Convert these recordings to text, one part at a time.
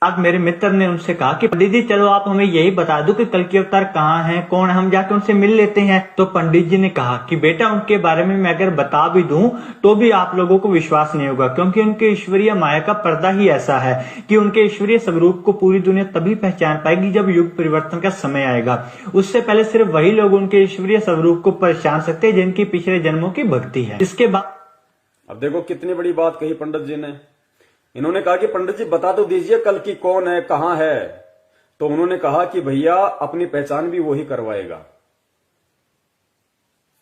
अब मेरे मित्र ने उनसे कहा कि पंडित जी चलो आप हमें यही बता दो कि कल के अवतार कहाँ हैं, कौन, हम जाके उनसे मिल लेते हैं। तो पंडित जी ने कहा कि बेटा उनके बारे में मैं अगर बता भी दूं तो भी आप लोगों को विश्वास नहीं होगा, क्योंकि उनके ईश्वरीय माया का पर्दा ही ऐसा है कि उनके ईश्वरीय स्वरूप को पूरी दुनिया तभी पहचान पाएगी जब युग परिवर्तन का समय आएगा। उससे पहले सिर्फ वही लोग उनके ईश्वरीय स्वरूप को पहचान सकते हैं जिनकी पिछले जन्मों की भक्ति है। इसके बाद अब देखो कितनी बड़ी बात कही पंडित जी ने। इन्होंने कहा कि पंडित जी बता तो दीजिए कल की कौन है, कहां है। तो उन्होंने कहा कि भैया अपनी पहचान भी वही करवाएगा।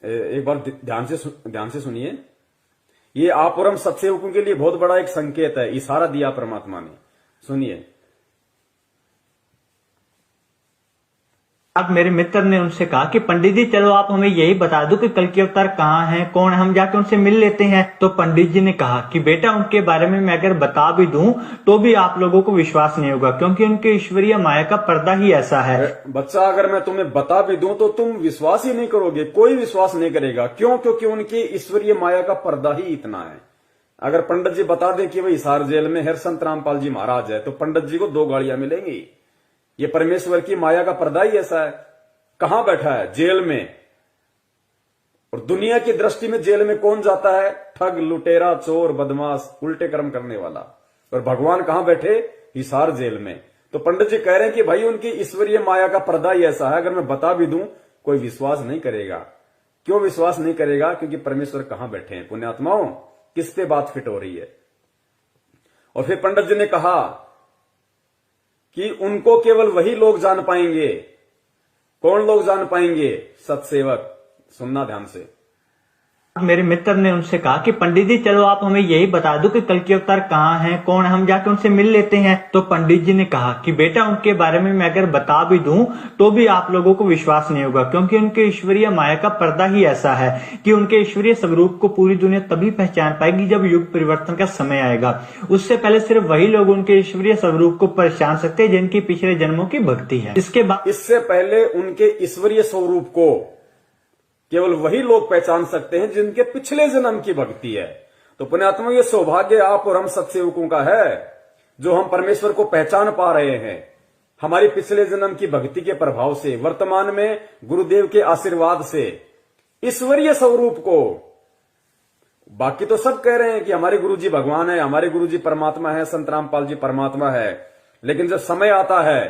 एक बार ध्यान से सुनिए। ये आप और हम सत्सेवकों के लिए बहुत बड़ा एक संकेत है, इशारा दिया परमात्मा ने। सुनिए। अब मेरे मित्र ने उनसे कहा कि पंडित जी चलो आप हमें यही बता दो कि कल के अवतार कहाँ हैं, कौन, हम जाके उनसे मिल लेते हैं। तो पंडित जी ने कहा कि बेटा उनके बारे में मैं अगर बता भी दूं तो भी आप लोगों को विश्वास नहीं होगा, क्योंकि उनके ईश्वरीय माया का पर्दा ही ऐसा है। बच्चा अगर मैं तुम्हें बता भी दूं तो तुम विश्वास ही नहीं करोगे, कोई विश्वास नहीं करेगा। क्यों? क्योंकि उनकी ईश्वरीय माया का पर्दा ही इतना है। अगर पंडित जी बता दें कि वही हिसार जेल में हर संत रामपाल जी महाराज है तो पंडित जी को 2 गाड़ियां मिलेंगी। ये परमेश्वर की माया का पर्दा ही ऐसा है। कहां बैठा है? जेल में। और दुनिया की दृष्टि में जेल में कौन जाता है? ठग, लुटेरा, चोर, बदमाश, उल्टे कर्म करने वाला। और भगवान कहां बैठे? हिसार जेल में। तो पंडित जी कह रहे हैं कि भाई उनकी ईश्वरीय माया का पर्दा ही ऐसा है, अगर मैं बता भी दूं कोई विश्वास नहीं करेगा। क्यों विश्वास नहीं करेगा? क्योंकि परमेश्वर कहां बैठे हैं। पुण्यात्माओं, किस पे बात फिट हो रही है? और फिर पंडित जी ने कहा कि उनको केवल वही लोग जान पाएंगे। कौन लोग जान पाएंगे? सत्सेवक। सुनना ध्यान से। मेरे मित्र ने उनसे कहा कि पंडित जी चलो आप हमें यही बता दो कि कल के अवतार कहाँ हैं, कौन, हम जाके उनसे मिल लेते हैं। तो पंडित जी ने कहा कि बेटा उनके बारे में मैं अगर बता भी दूं तो भी आप लोगों को विश्वास नहीं होगा, क्योंकि उनके ईश्वरीय माया का पर्दा ही ऐसा है कि उनके ईश्वरीय स्वरूप को पूरी दुनिया तभी पहचान पाएगी जब युग परिवर्तन का समय आएगा। उससे पहले सिर्फ वही लोग उनके ईश्वरीय स्वरूप को पहचान सकते हैं जिनकी पिछले जन्मों की भक्ति है। इससे पहले उनके ईश्वरीय स्वरूप को केवल वही लोग पहचान सकते हैं जिनके पिछले जन्म की भक्ति है। तो पुण्यात्मा, ये सौभाग्य आप और हम सत्सेवकों का है जो हम परमेश्वर को पहचान पा रहे हैं हमारी पिछले जन्म की भक्ति के प्रभाव से, वर्तमान में गुरुदेव के आशीर्वाद से ईश्वरीय स्वरूप को। बाकी तो सब कह रहे हैं कि हमारे गुरुजी भगवान है, हमारे गुरुजी परमात्मा है, संत रामपाल जी परमात्मा है, लेकिन जब समय आता है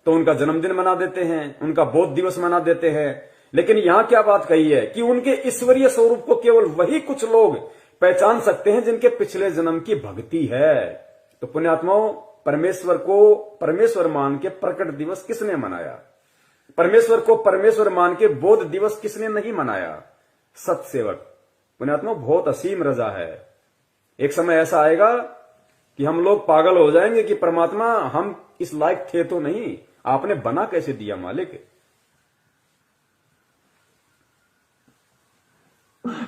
तो उनका जन्मदिन मना देते हैं, उनका बोध दिवस मना देते हैं। लेकिन यहां क्या बात कही है कि उनके ईश्वरीय स्वरूप को केवल वही कुछ लोग पहचान सकते हैं जिनके पिछले जन्म की भक्ति है। तो पुण्यात्माओं, परमेश्वर को परमेश्वर मान के प्रकट दिवस किसने मनाया? परमेश्वर को परमेश्वर मान के बोध दिवस किसने नहीं मनाया? सत्सेवक। पुण्यात्माओं, बहुत असीम रजा है। एक समय ऐसा आएगा कि हम लोग पागल हो जाएंगे कि परमात्मा हम इस लायक थे तो नहीं, आपने बना कैसे दिया मालिक।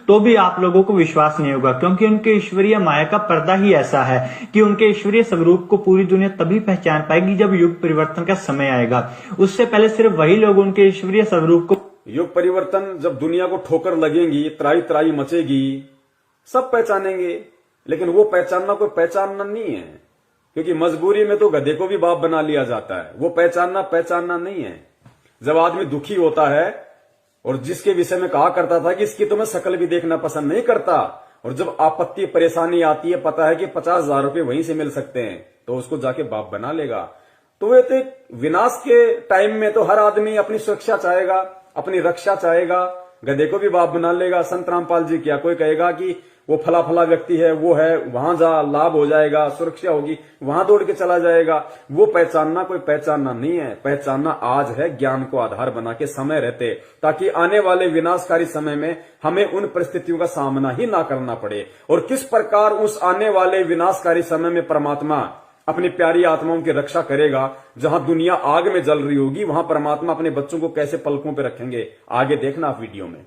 तो भी आप लोगों को विश्वास नहीं होगा, क्योंकि उनके ईश्वरीय माया का पर्दा ही ऐसा है कि उनके ईश्वरीय स्वरूप को पूरी दुनिया तभी पहचान पाएगी जब युग परिवर्तन का समय आएगा। उससे पहले सिर्फ वही लोग उनके ईश्वरीय स्वरूप को। युग परिवर्तन जब दुनिया को ठोकर लगेगी, त्राई त्राई मचेगी, सब पहचानेंगे। लेकिन वो पहचानना कोई पहचानना नहीं है, क्योंकि मजबूरी में तो गधे को भी बाप बना लिया जाता है। वो पहचानना नहीं है। जब आदमी दुखी होता है और जिसके विषय में कहा करता था कि इसकी तो मैं शक्ल भी देखना पसंद नहीं करता, और जब आपत्ति परेशानी आती है, पता है कि 50,000 रुपए वहीं से मिल सकते हैं, तो उसको जाके बाप बना लेगा। तो वे तो विनाश के टाइम में तो हर आदमी अपनी सुरक्षा चाहेगा, अपनी रक्षा चाहेगा, गधे को भी बाप बना लेगा। संत रामपाल जी क्या कोई कहेगा कि वो फला फला व्यक्ति है, वो है, वहां जा, लाभ हो जाएगा, सुरक्षा होगी, वहां दौड़ के चला जाएगा। वो पहचानना कोई पहचानना नहीं है। पहचानना आज है ज्ञान को आधार बना के समय रहते, ताकि आने वाले विनाशकारी समय में हमें उन परिस्थितियों का सामना ही ना करना पड़े। और किस प्रकार उस आने वाले विनाशकारी समय में परमात्मा अपनी प्यारी आत्माओं की रक्षा करेगा। जहां दुनिया आग में जल रही होगी, वहां परमात्मा अपने बच्चों को कैसे पलकों पर रखेंगे, आगे देखना आप वीडियो में।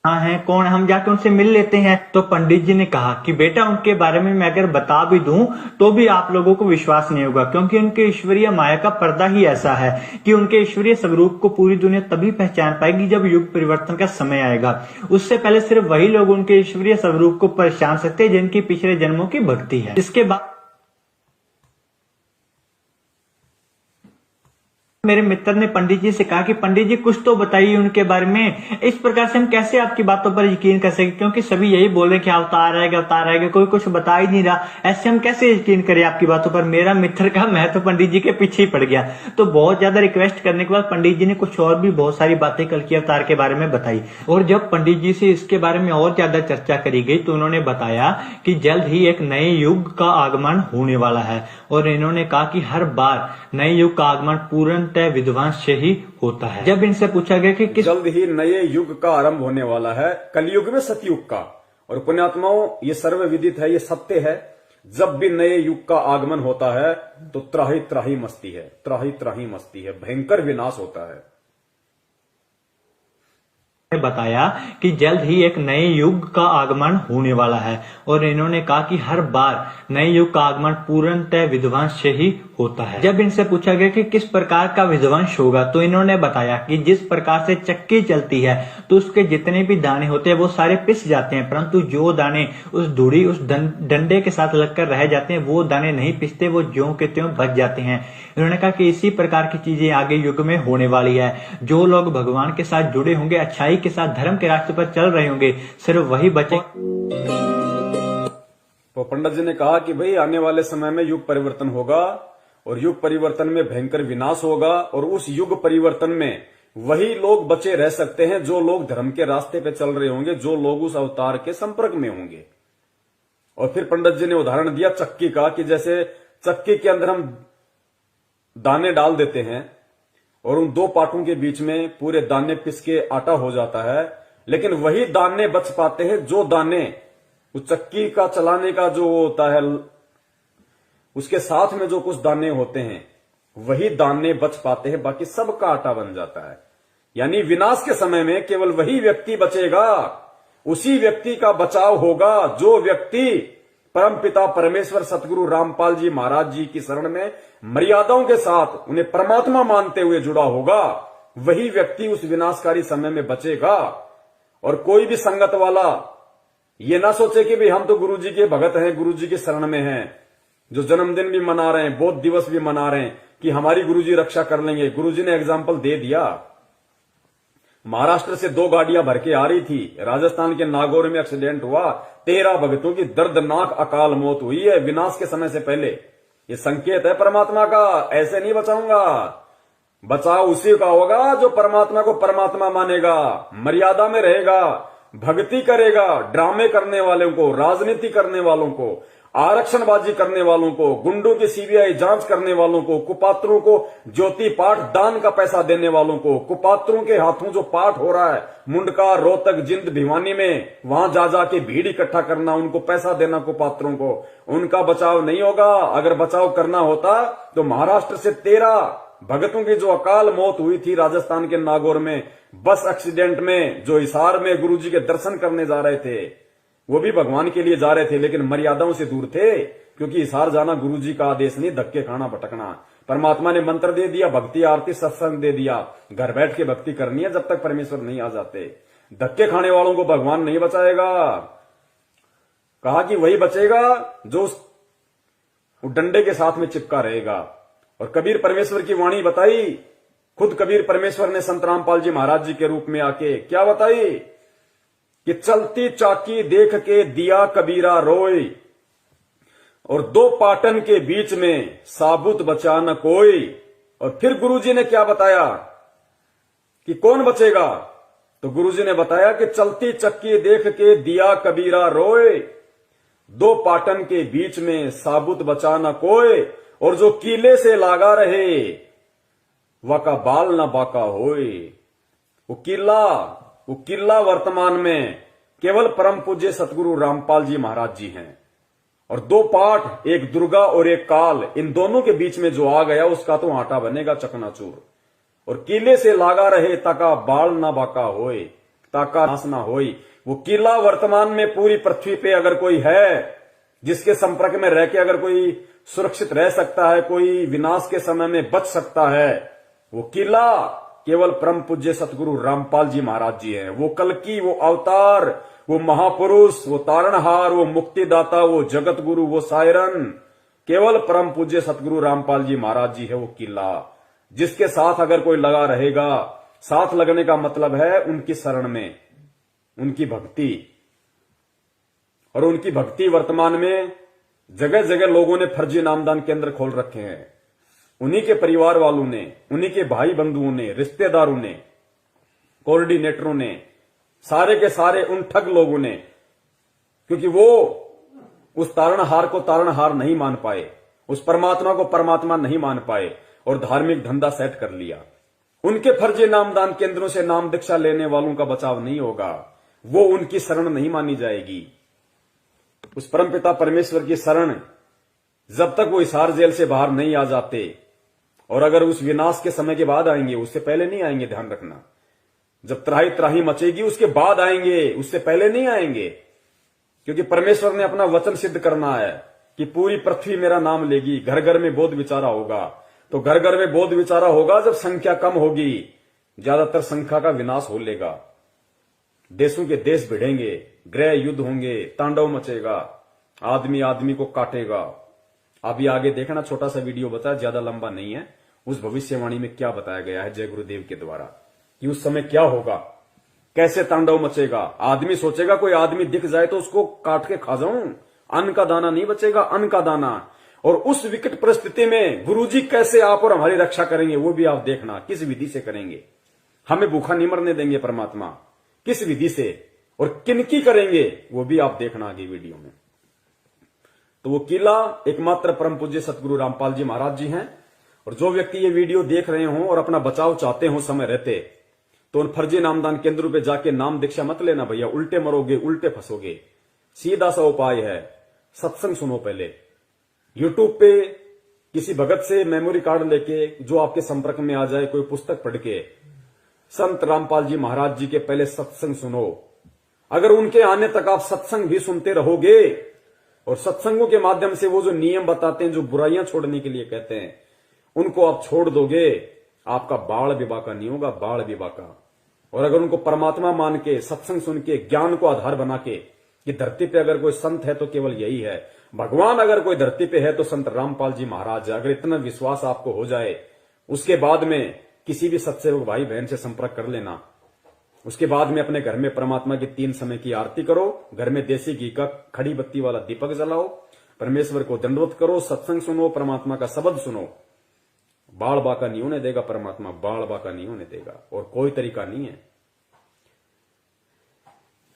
हाँ है, कौन, हम जाके उनसे मिल लेते हैं। तो पंडित जी ने कहा कि बेटा उनके बारे में मैं अगर बता भी दूं तो भी आप लोगों को विश्वास नहीं होगा, क्योंकि उनके ईश्वरीय माया का पर्दा ही ऐसा है कि उनके ईश्वरीय स्वरूप को पूरी दुनिया तभी पहचान पाएगी जब युग परिवर्तन का समय आएगा। उससे पहले सिर्फ वही लोग उनके ईश्वरीय स्वरूप को पहचान सकते हैं जिनकी पिछले जन्मों की भक्ति है। इसके बाद मेरे मित्र ने पंडित जी से कहा कि पंडित जी कुछ तो बताइए उनके बारे में। इस प्रकार से हम कैसे आपकी बातों पर यकीन कर सके, क्योंकि सभी यही बोल रहे कि अवतार आएगा, कोई कुछ बता ही नहीं रहा। ऐसे हम कैसे यकीन करें आपकी बातों पर। मेरा मित्र कहा मैं तो पंडित जी के पीछे ही पड़ गया। तो बहुत ज्यादा रिक्वेस्ट करने के बाद पंडित जी ने कुछ और भी बहुत सारी बातें कल्कि अवतार के बारे में बताई। और जब पंडित जी से इसके बारे में और ज्यादा चर्चा करी गई तो उन्होंने बताया कि जल्द ही एक नए युग का आगमन होने वाला है। और इन्होंने कहा कि हर बार नए युग का आगमन पूर्णतः विध्वंस से ही होता है। जब इनसे पूछा गया कि जल्द ही नए युग का आरंभ होने वाला है, कलयुग में सतयुग का। और पुण्यात्माओं, ये सर्वविदित है, ये सत्य है। जब भी नए युग का आगमन होता है तो त्राही त्राही मस्ती है, त्राही त्राही मस्ती है, भयंकर विनाश होता है। ने बताया कि जल्द ही एक नए युग का आगमन होने वाला है। और इन्होंने कहा कि हर बार नए युग का आगमन पूर्णतः विध्वंस से ही होता है। जब इनसे पूछा गया कि किस प्रकार का विध्वंस होगा तो इन्होंने बताया कि जिस प्रकार से चक्की चलती है तो उसके जितने भी दाने होते हैं वो सारे पिस जाते हैं, परंतु जो दाने उस धुड़ी उस डंडे के साथ लगकर रह जाते हैं वो दाने नहीं पिसते, वो ज्यों के त्यों बच जाते हैं। इन्होंने कहा कि इसी प्रकार की चीजें आगे युग में होने वाली है। जो लोग भगवान के साथ जुड़े होंगे, अच्छाई के साथ धर्म के रास्ते पर चल रहे होंगे, सिर्फ वही बचे। तो पंडित जी ने कहा कि भाई आने वाले समय में युग परिवर्तन होगा और युग परिवर्तन में भयंकर विनाश होगा। और उस युग परिवर्तन में वही लोग बचे रह सकते हैं जो लोग धर्म के रास्ते पे चल रहे होंगे, जो लोग उस अवतार के संपर्क में होंगे। और फिर पंडित जी ने उदाहरण दिया चक्की का, कि जैसे चक्की के अंदर हम दाने डाल देते हैं और उन दो पाटों के बीच में पूरे दाने पिस के आटा हो जाता है, लेकिन वही दाने बच पाते हैं जो दाने उस चक्की का चलाने का जो होता है उसके साथ में जो कुछ दाने होते हैं वही दाने बच पाते हैं, बाकी सबका आटा बन जाता है। यानी विनाश के समय में केवल वही व्यक्ति बचेगा, उसी व्यक्ति का बचाव होगा जो व्यक्ति परमपिता परमेश्वर सतगुरु रामपाल जी महाराज जी की शरण में मर्यादाओं के साथ उन्हें परमात्मा मानते हुए जुड़ा होगा। वही व्यक्ति उस विनाशकारी समय में बचेगा। और कोई भी संगत वाला ये ना सोचे कि भाई हम तो गुरु जी के भगत हैं, गुरु जी की शरण में हैं, जो जन्मदिन भी मना रहे हैं, बौद्ध दिवस भी मना रहे हैं कि हमारी गुरु जी रक्षा कर लेंगे। गुरु जी ने एग्जाम्पल दे दिया। महाराष्ट्र से 2 गाड़ियां भर के आ रही थी, राजस्थान के नागौर में एक्सीडेंट हुआ, 13 भक्तों की दर्दनाक अकाल मौत हुई है विनाश के समय से पहले। ये संकेत है परमात्मा का, ऐसे नहीं बचाऊंगा। बचाव उसी का होगा जो परमात्मा को परमात्मा मानेगा, मर्यादा में रहेगा, भक्ति करेगा। ड्रामे करने वालों को, राजनीति करने वालों को, आरक्षणबाजी करने वालों को, गुंडों की सीबीआई जांच करने वालों को, कुपात्रों को ज्योति पाठ दान का पैसा देने वालों को, कुपात्रों के हाथों जो पाठ हो रहा है मुंडका, रोहतक, जिंद, भिवानी में, वहां जा जाके भीड़ इकट्ठा करना, उनको पैसा देना कुपात्रों को, उनका बचाव नहीं होगा। अगर बचाव करना होता तो महाराष्ट्र से 13 भगतों की जो अकाल मौत हुई थी राजस्थान के नागौर में बस एक्सीडेंट में, जो हिसार में गुरुजी के दर्शन करने जा रहे थे, वो भी भगवान के लिए जा रहे थे लेकिन मर्यादाओं से दूर थे, क्योंकि हिसार जाना गुरुजी का आदेश नहीं, धक्के खाना भटकना। परमात्मा ने मंत्र दे दिया, भक्ति आरती सत्संग दे दिया, घर बैठ के भक्ति करनी है जब तक परमेश्वर नहीं आ जाते। धक्के खाने वालों को भगवान नहीं बचाएगा। कहा कि वही बचेगा जो उस डंडे के साथ में चिपका रहेगा। और कबीर परमेश्वर की वाणी बताई, खुद कबीर परमेश्वर ने संत रामपाल जी महाराज जी के रूप में आके क्या बताई कि चलती चाकी देख के दिया कबीरा रोई, और 2 पाटन के बीच में साबुत बचा न कोई। और फिर गुरुजी ने क्या बताया कि कौन बचेगा, तो गुरुजी ने बताया कि चलती चक्की देख के दिया कबीरा रोए, 2 पाटन के बीच में साबुत बचा न कोई, और जो कीले से लागा रहे वाका बाल न बाका होए। वो किला वर्तमान में केवल परम पूज्य सतगुरु रामपाल जी महाराज जी हैं। और 2 पाठ, एक दुर्गा और एक काल, इन दोनों के बीच में जो आ गया उसका तो आटा बनेगा चकनाचूर। और किले से लागा रहे ताका बाल ना बाका होए, ताका नाश ना होई। वो किला वर्तमान में पूरी पृथ्वी पे अगर कोई है जिसके संपर्क में रह के अगर कोई सुरक्षित रह सकता है, कोई विनाश के समय में बच सकता है, वो किला केवल परम पूज्य सतगुरु रामपाल जी महाराज जी हैं। वो कल्कि, वो अवतार, वो महापुरुष, वो तारणहार, वो मुक्तिदाता, वो जगत गुरु, वो सायरन, केवल परम पूज्य सतगुरु रामपाल जी महाराज जी है वो किला। जिसके साथ अगर कोई लगा रहेगा, साथ लगने का मतलब है उनकी शरण में, उनकी भक्ति। और उनकी भक्ति वर्तमान में जगह जगह लोगों ने फर्जी नामदान केंद्र खोल रखे हैं। उन्हीं के परिवार वालों ने, उन्हीं के भाई बंधुओं ने, रिश्तेदारों ने, कोऑर्डिनेटरों ने, सारे के सारे उन ठग लोगों ने, क्योंकि वो उस तारणहार को तारणहार नहीं मान पाए, उस परमात्मा को परमात्मा नहीं मान पाए और धार्मिक धंधा सेट कर लिया। उनके फर्जी नामदान केंद्रों से नाम दीक्षा लेने वालों का बचाव नहीं होगा, वो उनकी शरण नहीं मानी जाएगी। उस परमपिता परमेश्वर की शरण जब तक वो हिसार जेल से बाहर नहीं आ जाते, और अगर उस विनाश के समय के बाद आएंगे, उससे पहले नहीं आएंगे, ध्यान रखना। जब त्राही त्राही मचेगी उसके बाद आएंगे, उससे पहले नहीं आएंगे। क्योंकि परमेश्वर ने अपना वचन सिद्ध करना है कि पूरी पृथ्वी मेरा नाम लेगी, घर घर में बोध विचारा होगा। तो घर घर में बोध विचारा होगा जब संख्या कम होगी, ज्यादातर संख्या का विनाश हो लेगा, देशों के देश भिड़ेंगे, गृह युद्ध होंगे, तांडव मचेगा, आदमी आदमी को काटेगा। अभी आगे देखना, छोटा सा वीडियो बताया, ज्यादा लंबा नहीं है। उस भविष्यवाणी में क्या बताया गया है जय गुरुदेव के द्वारा कि उस समय क्या होगा, कैसे तांडव मचेगा। आदमी सोचेगा कोई आदमी दिख जाए तो उसको काट के खा जाऊं, अन्न का दाना नहीं बचेगा, अन्न का दाना। और उस विकट परिस्थिति में गुरुजी कैसे आप और हमारी रक्षा करेंगे वो भी आप देखना, किस विधि से करेंगे। हमें भूखा नहीं मरने देंगे परमात्मा, किस विधि से और किनकी करेंगे वो भी आप देखना आगे वीडियो में। तो वो किला एकमात्र परम पूज्य सतगुरु रामपाल जी महाराज जी हैं। और जो व्यक्ति ये वीडियो देख रहे हो और अपना बचाव चाहते हो समय रहते, तो उन फर्जी नामदान केंद्रों पे जाके नाम दीक्षा मत लेना भैया, उल्टे मरोगे, उल्टे फंसोगे। सीधा सा उपाय है, सत्संग सुनो पहले। यूट्यूब पे किसी भगत से मेमोरी कार्ड लेके, जो आपके संपर्क में आ जाए, कोई पुस्तक पढ़ के संत रामपाल जी महाराज जी के पहले सत्संग सुनो। अगर उनके आने तक आप सत्संग भी सुनते रहोगे और सत्संगों के माध्यम से वो जो नियम बताते हैं, जो बुराइयां छोड़ने के लिए कहते हैं, उनको आप छोड़ दोगे, आपका बाल विवाह का नहीं होगा, बाल विवाह का। और अगर उनको परमात्मा मान के, सत्संग सुन के, ज्ञान को आधार बना के कि धरती पे अगर कोई संत है तो केवल यही है, भगवान अगर कोई धरती पे है तो संत रामपाल जी महाराज है, अगर इतना विश्वास आपको हो जाए, उसके बाद में किसी भी सत्सेवक भाई बहन से संपर्क कर लेना। उसके बाद में अपने घर में परमात्मा की 3 समय की आरती करो, घर में देसी घी का खड़ी बत्ती वाला दीपक जलाओ, परमेश्वर को दंडवत करो, सत्संग सुनो, परमात्मा का शब्द सुनो। बाल बाका नहीं होने देगा परमात्मा, बाल बाका नहीं होने देगा, और कोई तरीका नहीं है।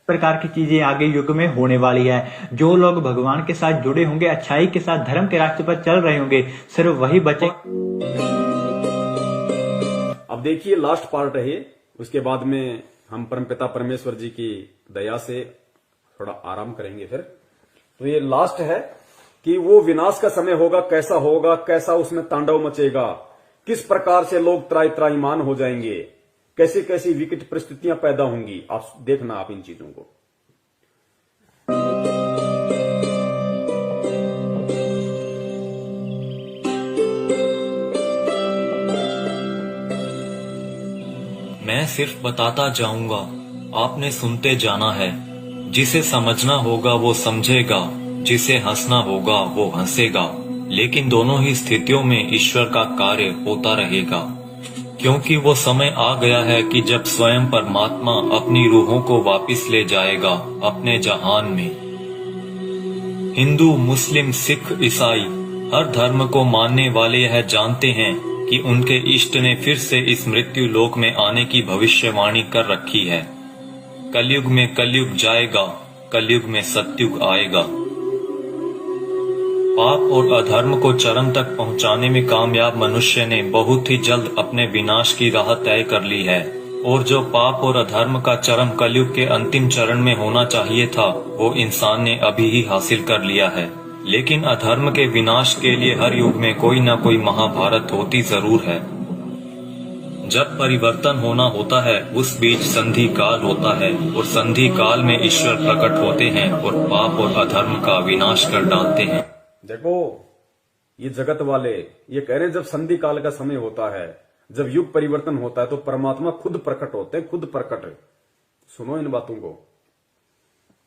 प्रकार की चीजें आगे युग में होने वाली है। जो लोग भगवान के साथ जुड़े होंगे, अच्छाई के साथ धर्म के रास्ते पर चल रहे होंगे, सिर्फ वही बचे। अब देखिए लास्ट पार्ट है ये, उसके बाद में हम परमपिता परमेश्वर जी की दया से थोड़ा आराम करेंगे फिर। तो ये लास्ट है कि वो विनाश का समय होगा, कैसा होगा, कैसा उसमें तांडव मचेगा, किस प्रकार से लोग त्राहीमाम हो जाएंगे, कैसी कैसी विकट परिस्थितियां पैदा होंगी। आप देखना आप इन चीजों को। मैं सिर्फ बताता जाऊंगा, आपने सुनते जाना है। जिसे समझना होगा वो समझेगा, जिसे हंसना होगा वो हंसेगा। लेकिन दोनों ही स्थितियों में ईश्वर का कार्य होता रहेगा, क्योंकि वो समय आ गया है कि जब स्वयं परमात्मा अपनी रूहों को वापस ले जाएगा अपने जहान में। हिंदू, मुस्लिम, सिख, ईसाई हर धर्म को मानने वाले यह जानते हैं कि उनके इष्ट ने फिर से इस मृत्यु लोक में आने की भविष्यवाणी कर रखी है। कलयुग में कलयुग जाएगा, कलयुग में सतयुग आएगा। पाप और अधर्म को चरम तक पहुंचाने में कामयाब मनुष्य ने बहुत ही जल्द अपने विनाश की राह तय कर ली है, और जो पाप और अधर्म का चरम कलयुग के अंतिम चरण में होना चाहिए था, वो इंसान ने अभी ही हासिल कर लिया है। लेकिन अधर्म के विनाश के लिए हर युग में कोई न कोई महाभारत होती जरूर है। जब परिवर्तन होना होता है उस बीच संधि काल होता है, और संधि काल में ईश्वर प्रकट होते हैं और पाप और अधर्म का विनाश कर डालते हैं। देखो ये जगत वाले ये कह रहे हैं जब संधि काल का समय होता है, जब युग परिवर्तन होता है, तो परमात्मा खुद प्रकट होते हैं, खुद प्रकट। सुनो इन बातों को।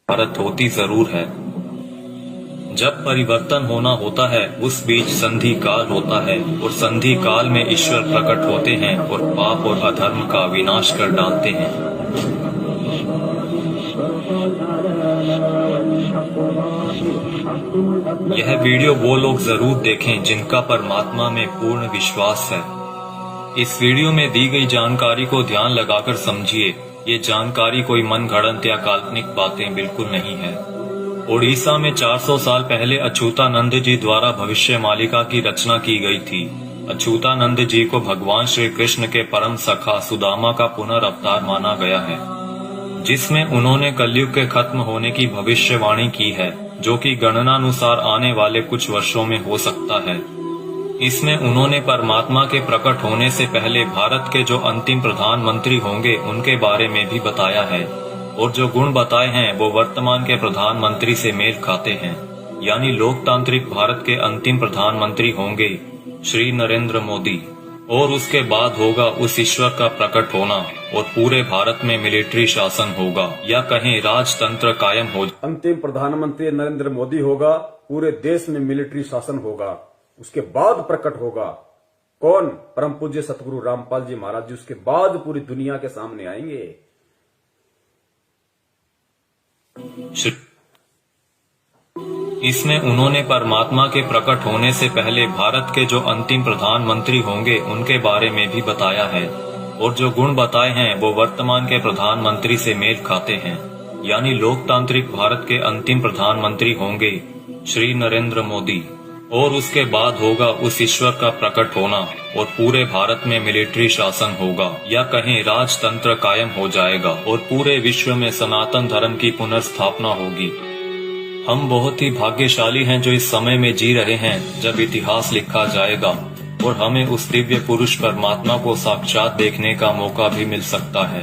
भारत होती जरूर है। जब परिवर्तन होना होता है उस बीच संधि काल होता है और संधि काल में ईश्वर प्रकट होते हैं और पाप और अधर्म का विनाश कर डालते हैं। यह वीडियो वो लोग जरूर देखें जिनका परमात्मा में पूर्ण विश्वास है। इस वीडियो में दी गई जानकारी को ध्यान लगाकर समझिए। ये जानकारी कोई मनगढ़ंत या काल्पनिक बातें बिल्कुल नहीं है। ओडिशा में 400 साल पहले अच्युतानंद जी द्वारा भविष्य मालिका की रचना की गई थी। अच्युतानंद जी को भगवान श्री कृष्ण के परम सखा सुदामा का पुनर्अवतार माना गया है, जिसमें उन्होंने कलयुग के खत्म होने की भविष्यवाणी की है, जो कि गणनानुसार आने वाले कुछ वर्षों में हो सकता है। इसमें उन्होंने परमात्मा के प्रकट होने से पहले भारत के जो अंतिम प्रधानमंत्री होंगे उनके बारे में भी बताया है, और जो गुण बताए हैं वो वर्तमान के प्रधानमंत्री से मेल खाते हैं। यानी लोकतांत्रिक भारत के अंतिम प्रधानमंत्री होंगे श्री नरेंद्र मोदी, और उसके बाद होगा उस ईश्वर का प्रकट होना, और पूरे भारत में मिलिट्री शासन होगा, या कहें राजतंत्र कायम हो। अंतिम प्रधानमंत्री नरेंद्र मोदी होगा, पूरे देश में मिलिट्री शासन होगा। उसके बाद प्रकट होगा कौन? परम पूज्य सतगुरु रामपाल जी महाराज जी उसके बाद पूरी दुनिया के सामने आएंगे। इसमें उन्होंने परमात्मा के प्रकट होने से पहले भारत के जो अंतिम प्रधानमंत्री होंगे उनके बारे में भी बताया है, और जो गुण बताए हैं वो वर्तमान के प्रधानमंत्री से मेल खाते हैं। यानी लोकतांत्रिक भारत के अंतिम प्रधानमंत्री होंगे श्री नरेंद्र मोदी, और उसके बाद होगा उस ईश्वर का प्रकट होना, और पूरे भारत में मिलिट्री शासन होगा, या कहें राजतंत्र कायम हो जाएगा, और पूरे विश्व में सनातन धर्म की पुनर्स्थापना होगी। हम बहुत ही भाग्यशाली हैं जो इस समय में जी रहे हैं जब इतिहास लिखा जाएगा, और हमें उस दिव्य पुरुष परमात्मा को साक्षात देखने का मौका भी मिल सकता है।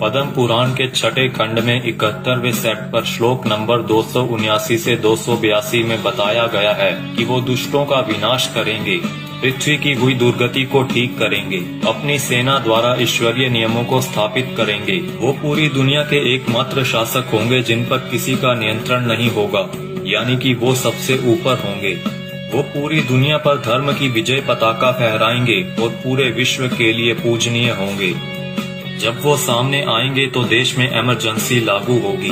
पद्म पुराण के छठे खंड में 71वें सेट पर श्लोक नंबर 279 से 282 में बताया गया है कि वो दुष्टों का विनाश करेंगे, पृथ्वी की हुई दुर्गति को ठीक करेंगे, अपनी सेना द्वारा ईश्वरीय नियमों को स्थापित करेंगे। वो पूरी दुनिया के एकमात्र शासक होंगे जिन पर किसी का नियंत्रण नहीं होगा, यानी कि वो सबसे ऊपर होंगे। वो पूरी दुनिया पर धर्म की विजय पताका फहराएंगे और पूरे विश्व के लिए पूजनीय होंगे। जब वो सामने आएंगे तो देश में इमरजेंसी लागू होगी।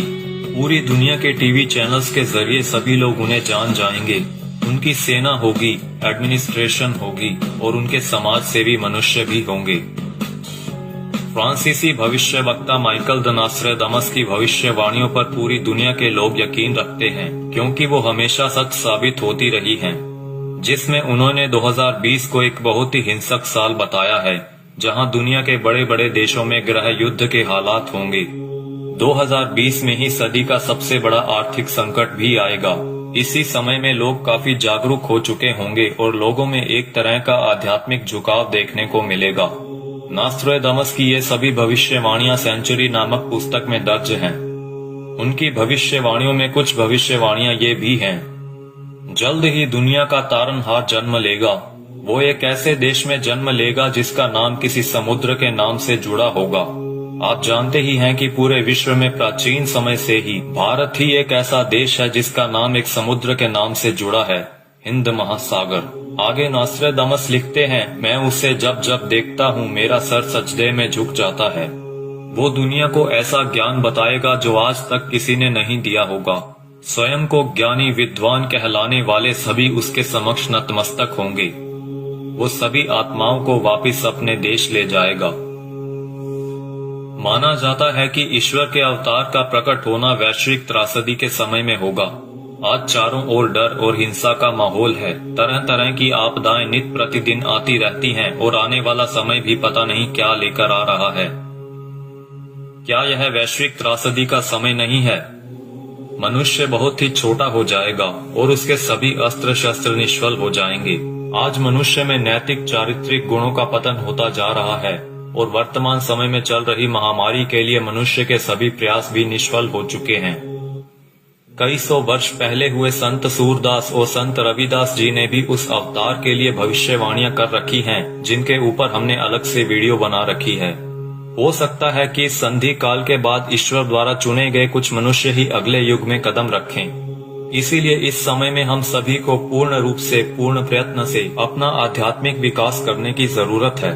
पूरी दुनिया के टीवी चैनल्स के जरिए सभी लोग उन्हें जान जाएंगे। उनकी सेना होगी, एडमिनिस्ट्रेशन होगी, और उनके समाज सेवी मनुष्य भी होंगे। फ्रांसीसी भविष्यवक्ता माइकल द नॉस्ट्रेडमस की भविष्यवाणियों पर पूरी दुनिया के लोग यकीन रखते हैं, क्योंकि वो हमेशा सच साबित होती रही हैं। जिसमें उन्होंने 2020 को एक बहुत ही हिंसक साल बताया है, जहां दुनिया के बड़े बड़े देशों में गृह युद्ध के हालात होंगे। 2020 में ही सदी का सबसे बड़ा आर्थिक संकट भी आएगा। इसी समय में लोग काफी जागरूक हो चुके होंगे और लोगों में एक तरह का आध्यात्मिक झुकाव देखने को मिलेगा। नॉस्ट्रेडमस की ये सभी भविष्यवाणियां सेंचुरी नामक पुस्तक में दर्ज हैं। उनकी भविष्यवाणियों में कुछ भविष्यवाणियां ये भी हैं: जल्द ही दुनिया का तारनहार जन्म लेगा। वो एक ऐसे देश में जन्म लेगा जिसका नाम किसी समुद्र के नाम से जुड़ा होगा। आप जानते ही हैं कि पूरे विश्व में प्राचीन समय से ही भारत ही एक ऐसा देश है जिसका नाम एक समुद्र के नाम से जुड़ा है, हिंद महासागर। आगे नॉस्ट्रेडमस लिखते हैं, मैं उसे जब जब देखता हूँ मेरा सर सजदे में झुक जाता है। वो दुनिया को ऐसा ज्ञान बताएगा जो आज तक किसी ने नहीं दिया होगा। स्वयं को ज्ञानी विद्वान कहलाने वाले सभी उसके समक्ष नतमस्तक होंगे। वो सभी आत्माओं को वापस अपने देश ले जाएगा। माना जाता है कि ईश्वर के अवतार का प्रकट होना वैश्विक त्रासदी के समय में होगा। आज चारों ओर डर और हिंसा का माहौल है। तरह तरह की आपदाएं नित प्रतिदिन आती रहती हैं और आने वाला समय भी पता नहीं क्या लेकर आ रहा है। क्या यह वैश्विक त्रासदी का समय नहीं है? मनुष्य बहुत ही छोटा हो जाएगा और उसके सभी अस्त्र शस्त्र निष्फल हो जाएंगे। आज मनुष्य में नैतिक चारित्रिक गुणों का पतन होता जा रहा है और वर्तमान समय में चल रही महामारी के लिए मनुष्य के सभी प्रयास भी निष्फल हो चुके हैं। कई सौ वर्ष पहले हुए संत सूरदास और संत रविदास जी ने भी उस अवतार के लिए भविष्यवाणियां कर रखी हैं, जिनके ऊपर हमने अलग से वीडियो बना रखी है। हो सकता है कि इस संधि काल के बाद ईश्वर द्वारा चुने गए कुछ मनुष्य ही अगले युग में कदम रखें। इसीलिए इस समय में हम सभी को पूर्ण रूप से, पूर्ण प्रयत्न से अपना आध्यात्मिक विकास करने की जरूरत है।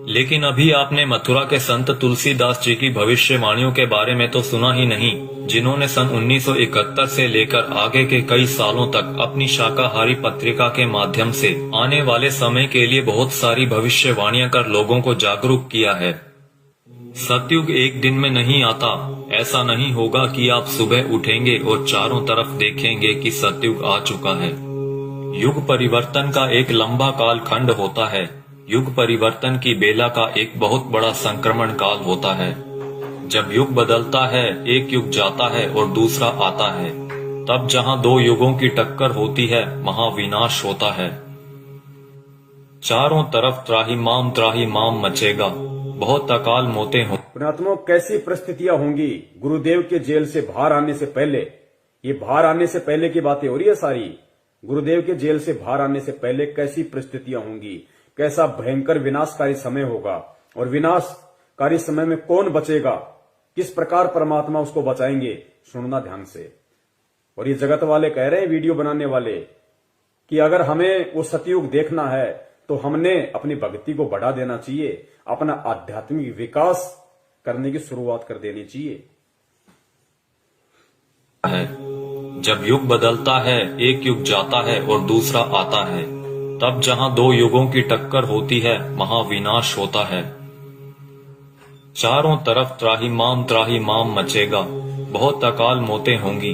लेकिन अभी आपने मथुरा के संत तुलसीदास जी की भविष्यवाणियों के बारे में तो सुना ही नहीं, जिन्होंने सन 1971 से लेकर आगे के कई सालों तक अपनी शाकाहारी पत्रिका के माध्यम से आने वाले समय के लिए बहुत सारी भविष्यवाणियां कर लोगों को जागरूक किया है। सतयुग एक दिन में नहीं आता। ऐसा नहीं होगा कि आप सुबह उठेंगे और चारों तरफ देखेंगे कि सतयुग आ चुका है। युग परिवर्तन का एक लंबा काल खंड होता है। युग परिवर्तन की बेला का एक बहुत बड़ा संक्रमण काल होता है। जब युग बदलता है, एक युग जाता है और दूसरा आता है, तब जहां दो युगों की टक्कर होती है, महाविनाश होता है। चारों तरफ त्राहिमाम मचेगा, बहुत अकाल मौतें हों। पुण्यात्माओं, कैसी परिस्थितियां होंगी गुरुदेव के जेल से बाहर आने से पहले। ये बाहर आने से पहले की बातें हो रही है सारी। गुरुदेव के जेल से बाहर आने से पहले कैसी परिस्थितियां होंगी, कैसा भयंकर विनाशकारी समय होगा, और विनाशकारी समय में कौन बचेगा, किस प्रकार परमात्मा उसको बचाएंगे, सुनना ध्यान से। और ये जगत वाले कह रहे हैं, वीडियो बनाने वाले, कि अगर हमें वो सतयुग देखना है तो हमने अपनी भक्ति को बढ़ा देना चाहिए, अपना आध्यात्मिक विकास करने की शुरुआत कर देनी चाहिए। जब युग बदलता है, एक युग जाता है और दूसरा आता है, तब जहां दो युगों की टक्कर होती है, महाविनाश होता है। चारों तरफ त्राहिमाम मचेगा, बहुत अकाल मौतें होंगी।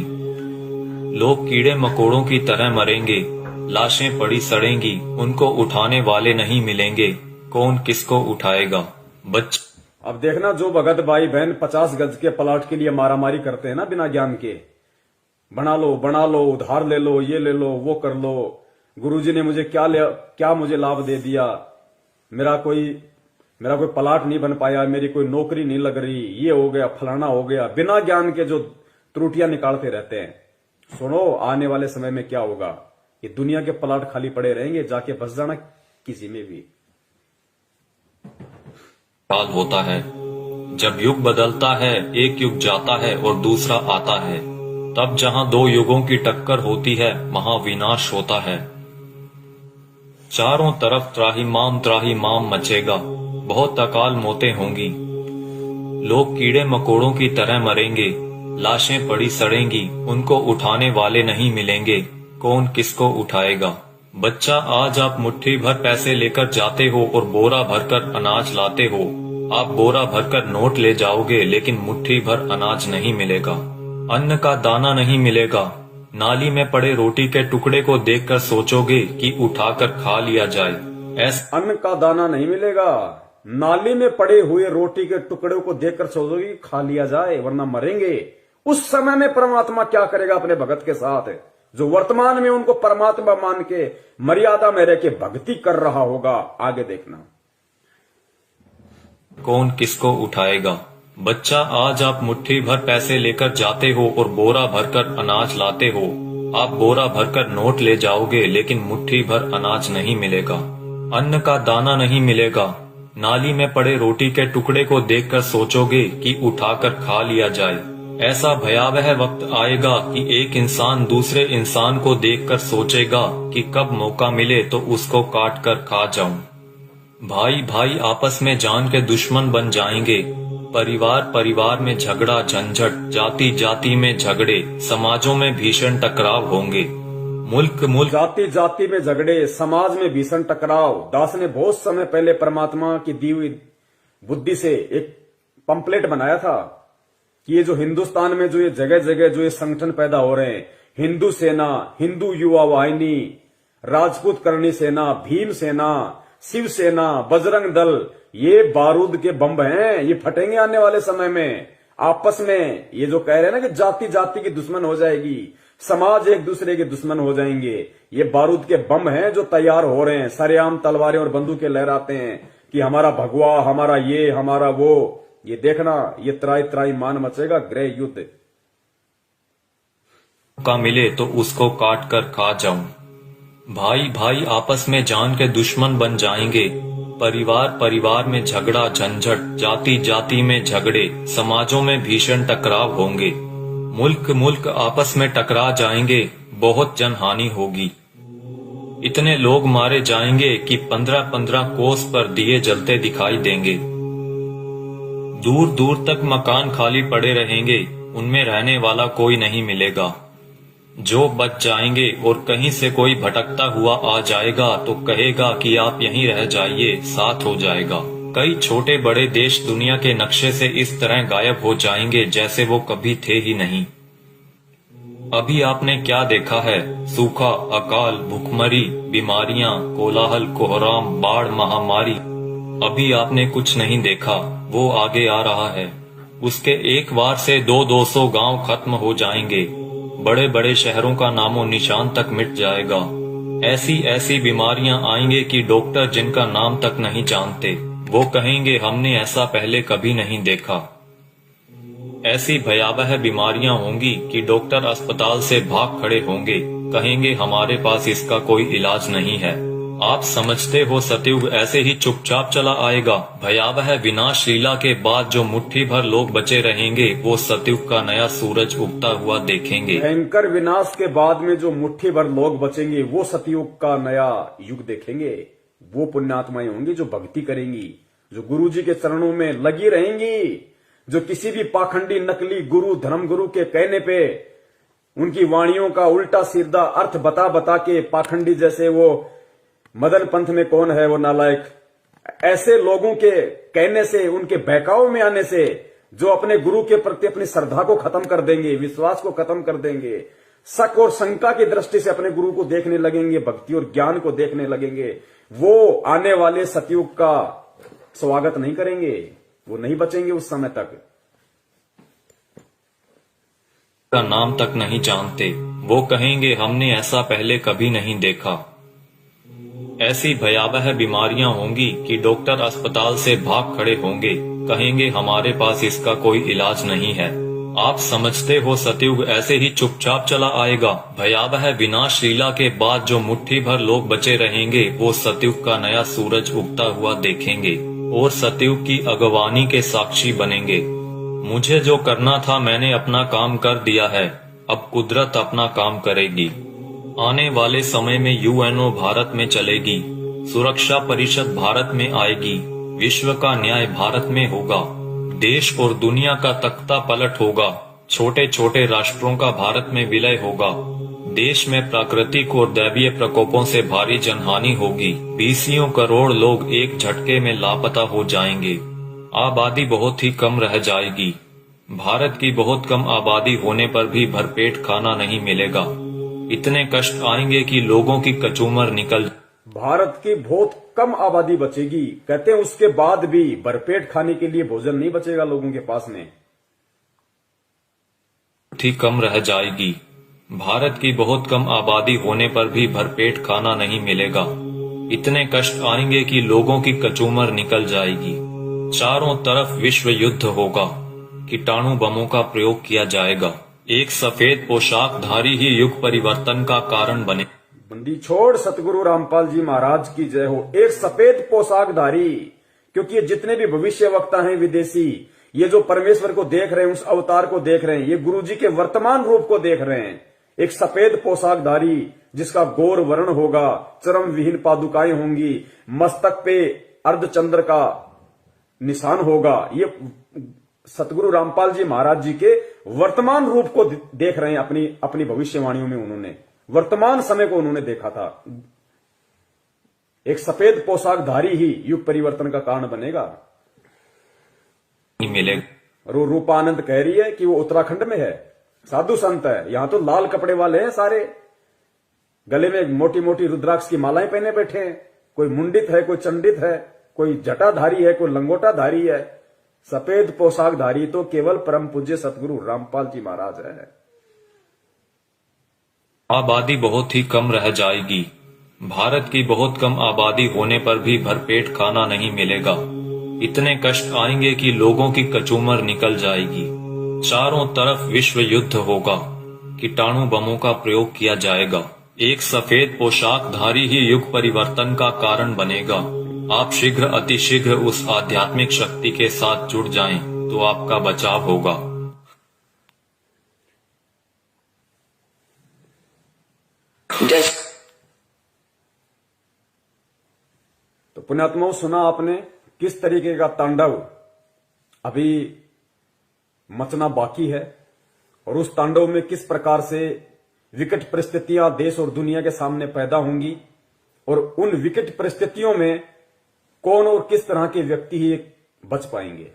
लोग कीड़े मकोड़ों की तरह मरेंगे, लाशें पड़ी सड़ेंगी, उनको उठाने वाले नहीं मिलेंगे, कौन किसको उठाएगा। अब देखना, जो भगत भाई बहन 50 गज के प्लाट के लिए मारामारी करते हैं ना बिना ज्ञान के, बना लो, उधार ले लो, ये ले लो, वो कर लो, गुरुजी ने मुझे क्या मुझे लाभ दे दिया, मेरा कोई प्लाट नहीं बन पाया, मेरी कोई नौकरी नहीं लग रही, ये हो गया, फलाना हो गया, बिना ज्ञान के जो त्रुटियां निकालते रहते हैं। सुनो, आने वाले समय में क्या होगा, ये दुनिया के प्लाट खाली पड़े रहेंगे, जाके बस जाना किसी में भी। काल होता है। जब युग बदलता है, एक युग जाता है और दूसरा आता है, तब जहां दो युगों की टक्कर होती है, महाविनाश होता है। चारों तरफ त्राहिमाम मचेगा, बहुत अकाल मौतें होंगी। लोग कीड़े मकोड़ों की तरह मरेंगे, लाशें पड़ी सड़ेंगी, उनको उठाने वाले नहीं मिलेंगे, कौन किसको उठाएगा। बच्चा, आज आप मुट्ठी भर पैसे लेकर जाते हो और बोरा भरकर अनाज लाते हो। आप बोरा भरकर नोट ले जाओगे, लेकिन मुट्ठी भर अनाज नहीं मिलेगा, अन्न का दाना नहीं मिलेगा। नाली में पड़े रोटी के टुकड़े को देखकर सोचोगे कि उठाकर खा लिया जाए। अन्न का दाना नहीं मिलेगा, नाली में पड़े हुए रोटी के टुकड़े को देखकर सोचोगे कि खा लिया जाए, वरना मरेंगे। उस समय में परमात्मा क्या करेगा अपने भगत के साथ, जो वर्तमान में उनको परमात्मा मान के मर्यादा में रह के भक्ति कर रहा होगा। आगे देखना, कौन किसको उठाएगा। बच्चा, आज आप मुट्ठी भर पैसे लेकर जाते हो और बोरा भरकर अनाज लाते हो। आप बोरा भरकर नोट ले जाओगे, लेकिन मुट्ठी भर अनाज नहीं मिलेगा, अन्न का दाना नहीं मिलेगा। नाली में पड़े रोटी के टुकड़े को देखकर सोचोगे कि उठाकर खा लिया जाए। ऐसा भयावह वक्त आएगा कि एक इंसान दूसरे इंसान को देखकर सोचेगा कि कब मौका मिले तो उसको काट कर खा जाऊं। भाई भाई आपस में जान के दुश्मन बन जाएंगे। परिवार में झगड़ा झंझट, जाति जाति में झगड़े, समाजों में भीषण टकराव होंगे। मुल्क जाति में झगड़े, समाज में भीषण टकराव। दास ने बहुत समय पहले परमात्मा की दी हुई बुद्धि से एक पंपलेट बनाया था कि ये जो हिंदुस्तान में जो ये जगह जगह जो ये संगठन पैदा हो रहे हैं, हिंदू सेना, हिंदू युवा वाहिनी, राजपूत करणी सेना, भीम सेना, शिव सेना, बजरंग दल, ये बारूद के बम हैं, ये फटेंगे आने वाले समय में। आपस में ये जो कह रहे हैं ना कि जाति जाति की दुश्मन हो जाएगी, समाज एक दूसरे के दुश्मन हो जाएंगे, ये बारूद के बम हैं जो तैयार हो रहे हैं। सरेआम तलवारें और बंदूकें लहराते हैं कि हमारा भगवा, हमारा ये, हमारा वो। ये देखना, ये त्राई मान मचेगा, गृह युद्ध। का मिले तो उसको काट कर खा जाऊं। भाई आपस में जान के दुश्मन बन जाएंगे। परिवार परिवार में झगड़ा झंझट, जाति जाति में झगड़े, समाजों में भीषण टकराव होंगे, मुल्क मुल्क आपस में टकरा जाएंगे, बहुत जनहानि होगी। इतने लोग मारे जाएंगे कि 15-15 कोस पर दिए जलते दिखाई देंगे। दूर दूर तक मकान खाली पड़े रहेंगे, उनमें रहने वाला कोई नहीं मिलेगा। जो बच जाएंगे और कहीं से कोई भटकता हुआ आ जाएगा तो कहेगा कि आप यहीं रह जाइए, साथ हो जाएगा। कई छोटे बड़े देश दुनिया के नक्शे से इस तरह गायब हो जाएंगे जैसे वो कभी थे ही नहीं। अभी आपने क्या देखा है? सूखा, अकाल, भूखमरी, बीमारियां, कोलाहल, कोहराम, बाढ़, महामारी। अभी आपने कुछ नहीं देखा, वो आगे आ रहा है। उसके एक बार से 200-200 गांव खत्म हो जाएंगे, बड़े बड़े शहरों का नामो निशान तक मिट जाएगा। ऐसी ऐसी बीमारियां आएंगे कि डॉक्टर जिनका नाम तक नहीं जानते, वो कहेंगे हमने ऐसा पहले कभी नहीं देखा। ऐसी भयावह बीमारियां होंगी कि डॉक्टर अस्पताल से भाग खड़े होंगे, कहेंगे हमारे पास इसका कोई इलाज नहीं है। आप समझते हो सतयुग ऐसे ही चुपचाप चला आएगा? भयावह विनाश लीला के बाद जो मुट्ठी भर लोग बचे रहेंगे वो सतयुग का नया सूरज उगता हुआ देखेंगे। भयंकर विनाश के बाद में जो मुट्ठी भर लोग बचेंगे वो सतयुग का नया युग देखेंगे। वो पुण्यात्माएं होंगी जो भक्ति करेंगी, जो गुरु जी के चरणों में लगी रहेंगी, जो किसी भी पाखंडी नकली गुरु धर्म गुरु के कहने पे उनकी वाणियों का उल्टा सीधा अर्थ बता बता के पाखंडी जैसे वो मदन पंथ में कौन है वो नालायक, ऐसे लोगों के कहने से, उनके बहकाव में आने से जो अपने गुरु के प्रति अपनी श्रद्धा को खत्म कर देंगे, विश्वास को खत्म कर देंगे, शक और शंका की दृष्टि से अपने गुरु को देखने लगेंगे, भक्ति और ज्ञान को देखने लगेंगे, वो आने वाले सतयुग का स्वागत नहीं करेंगे, वो नहीं बचेंगे उस समय तक। का नाम तक नहीं जानते, वो कहेंगे हमने ऐसा पहले कभी नहीं देखा। ऐसी भयावह बीमारियां होंगी कि डॉक्टर अस्पताल से भाग खड़े होंगे, कहेंगे हमारे पास इसका कोई इलाज नहीं है। आप समझते हो सतयुग ऐसे ही चुपचाप चला आएगा? भयावह विनाश लीला के बाद जो मुट्ठी भर लोग बचे रहेंगे वो सतयुग का नया सूरज उगता हुआ देखेंगे और सतयुग की अगवानी के साक्षी बनेंगे। मुझे जो करना था मैंने अपना काम कर दिया है, अब कुदरत अपना काम करेगी। आने वाले समय में यूएनओ भारत में चलेगी, सुरक्षा परिषद भारत में आएगी, विश्व का न्याय भारत में होगा, देश और दुनिया का तख्ता पलट होगा, छोटे छोटे राष्ट्रों का भारत में विलय होगा, देश में प्राकृतिक और दैवीय प्रकोपों से भारी जनहानि होगी, 20 करोड़ लोग एक झटके में लापता हो जाएंगे, आबादी बहुत ही कम रह जाएगी। भारत की बहुत कम आबादी होने पर भी भरपेट खाना नहीं मिलेगा, इतने कष्ट आएंगे कि लोगों की कचूमर निकल। भारत की बहुत कम आबादी बचेगी, कहते हैं उसके बाद भी भरपेट खाने के लिए भोजन नहीं बचेगा लोगों के पास में, ठीक कम रह जाएगी। भारत की बहुत कम आबादी होने पर भी भरपेट खाना नहीं मिलेगा, इतने कष्ट आएंगे कि लोगों की कचूमर निकल जाएगी। चारों तरफ विश्व युद्ध होगा, कीटाणु बमों का प्रयोग किया जाएगा, एक सफेद पोशाकधारी ही युग परिवर्तन का कारण बने। बंदी छोड़ सतगुरु रामपाल जी महाराज की जय हो। एक सफेद पोशाकधारी, क्योंकि ये जितने भी भविष्य वक्ता हैं विदेशी, ये जो परमेश्वर को देख रहे हैं, उस अवतार को देख रहे हैं, ये गुरु जी के वर्तमान रूप को देख रहे हैं। एक सफेद पोशाकधारी जिसका गौर वर्ण होगा, चरम विहीन पादुकाएं होंगी, मस्तक पे अर्धचंद्र का निशान होगा, ये सतगुरु रामपाल जी महाराज जी के वर्तमान रूप को देख रहे हैं। अपनी भविष्यवाणियों में उन्होंने वर्तमान समय को उन्होंने देखा था। एक सफेद पोशाकधारी ही युग परिवर्तन का कारण बनेगा। मिलेगा। रूपानंद कह रही है कि वो उत्तराखंड में है, साधु संत है, यहां तो लाल कपड़े वाले हैं सारे, गले में मोटी मोटी रुद्राक्ष की मालाएं पहने बैठे हैं, कोई मुंडित है, कोई चंडित है, कोई जटाधारी है, कोई लंगोटाधारी है। सफेद पोशाकधारी तो केवल परम पूज्य सतगुरु रामपाल जी महाराज है। आबादी बहुत ही कम रह जाएगी। भारत की बहुत कम आबादी होने पर भी भरपेट खाना नहीं मिलेगा, इतने कष्ट आएंगे कि लोगों की कचूमर निकल जाएगी। चारों तरफ विश्व युद्ध होगा, कीटाणु बमों का प्रयोग किया जाएगा, एक सफेद पोशाकधारी ही युग परिवर्तन का कारण बनेगा। आप शीघ्र अतिशीघ्र उस आध्यात्मिक शक्ति के साथ जुड़ जाएं, तो आपका बचाव होगा। तो पुण्यात्माओं, सुना आपने किस तरीके का तांडव अभी मचना बाकी है, और उस तांडव में किस प्रकार से विकट परिस्थितियां देश और दुनिया के सामने पैदा होंगी, और उन विकट परिस्थितियों में कौन और किस तरह के व्यक्ति ही बच पाएंगे।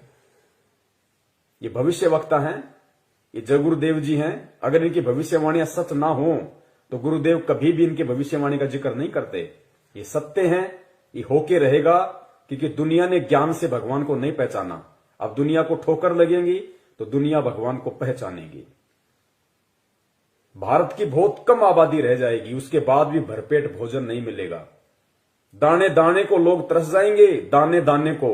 ये भविष्य वक्ता हैं, ये जय गुरुदेव जी हैं। अगर इनकी भविष्यवाणियां सच ना हो तो गुरुदेव कभी भी इनकी भविष्यवाणी का जिक्र नहीं करते। ये सत्य हैं, ये होके रहेगा, क्योंकि दुनिया ने ज्ञान से भगवान को नहीं पहचाना। अब दुनिया को ठोकर लगेंगी तो दुनिया भगवान को पहचानेगी। भारत की बहुत कम आबादी रह जाएगी, उसके बाद भी भरपेट भोजन नहीं मिलेगा। दाने दाने को लोग तरस जाएंगे, दाने दाने को।